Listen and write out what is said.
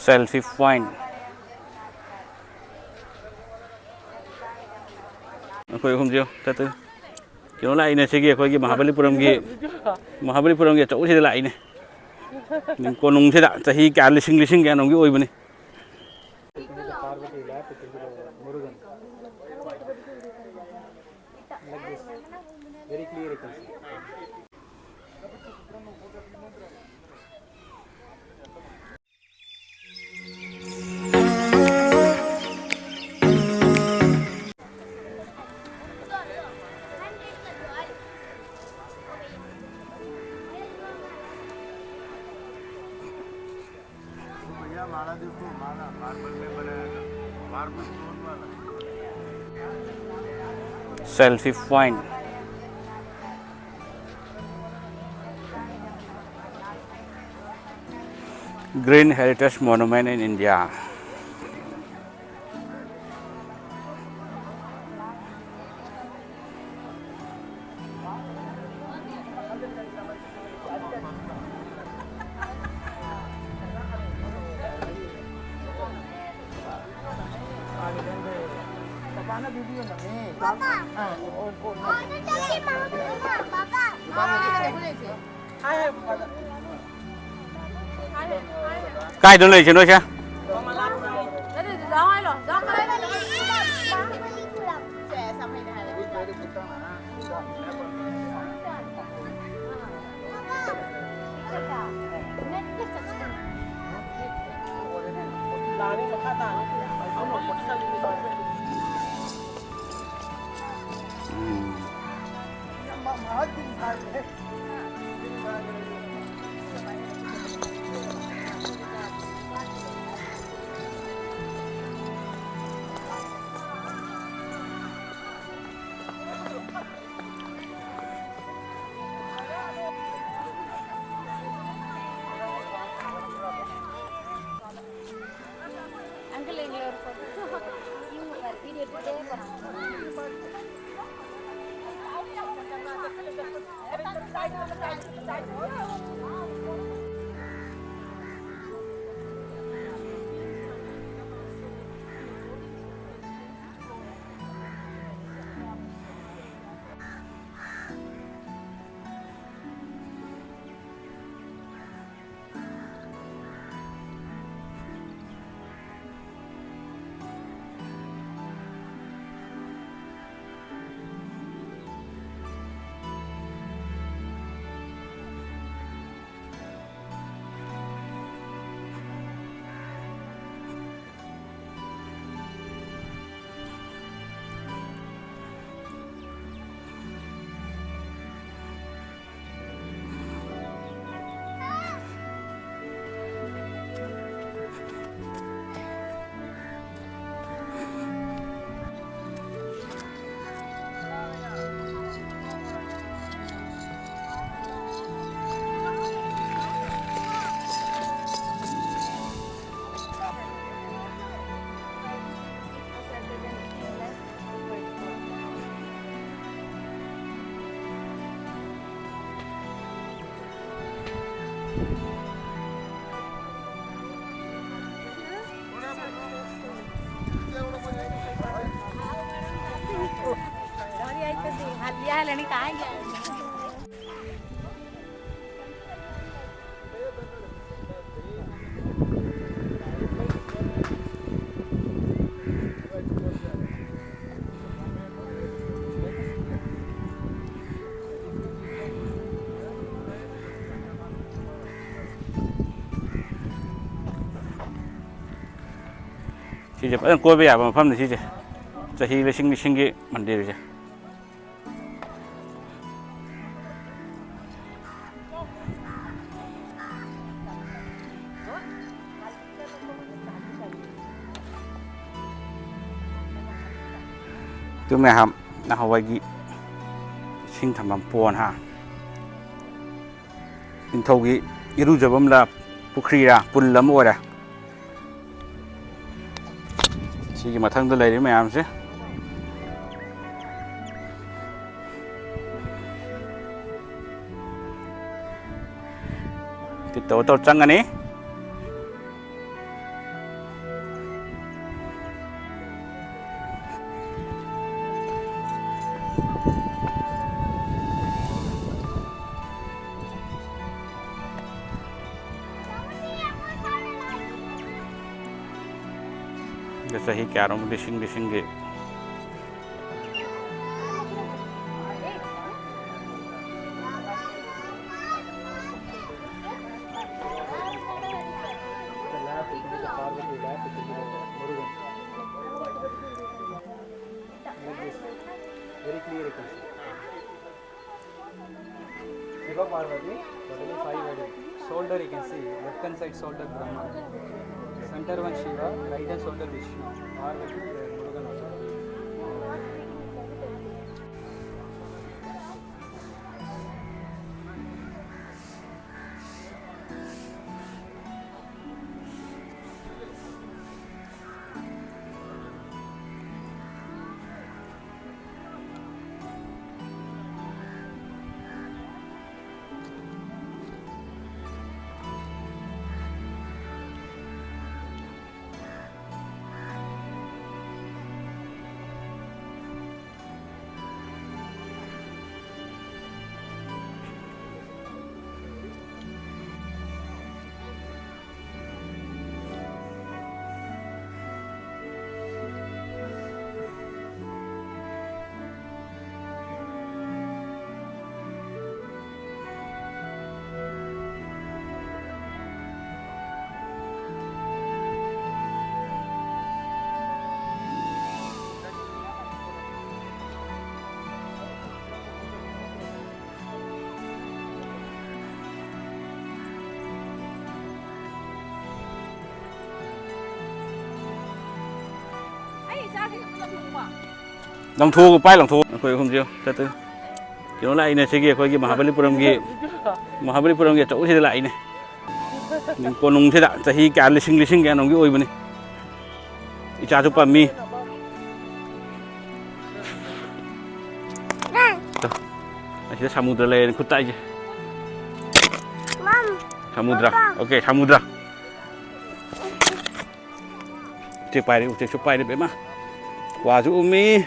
selfie point khoi khum jiu ta tu kino lai ne sigi khoi gi Mahabalipuram gi chau si lai ne ning konung se da chahi kya lising kya nong gi oi bani very clear you can see. selfie point Green Heritage Monument in India. Cái đó lấy cho nó chứ. Chị chụp anh coi bây giờ mà phim này chị chứ, cho hi là sinh cái vấn đề rồi chứ. Tụi mẹ hầm, nó học cái sinh thầm làm buồn ha. In thâu cái iru jabam la pukri ra, pun lam ora. Chị mà thân tôi lấy đấy mẹ làm chứ. Thì tổ trăng anh ấy. Sahi kaya rom lising ge. The lap, it is the Parvati lap, it is the Murugan. Like this. Very clear you can see. Shiva Parvati, totally 5 headed. Shoulder you can see, left hand side shoulder Brahma. Center one Shiva, right hand shoulder Vishnu. Parvati, Murugan also. Lòng thu của pai lòng thu khơi không chiêu từ từ kiểu nó lại này xe kia khơi kia Mahabalipuram kia chỗ thế lại này còn nung thế đã thì cả lising cái nung cái ôi bên này cha chụp bám mi Kita samudra lain kuta aja. Samudra, oke samudra. Cek pai đi, cek chụp pai đi bé mà. Quả chú Umi.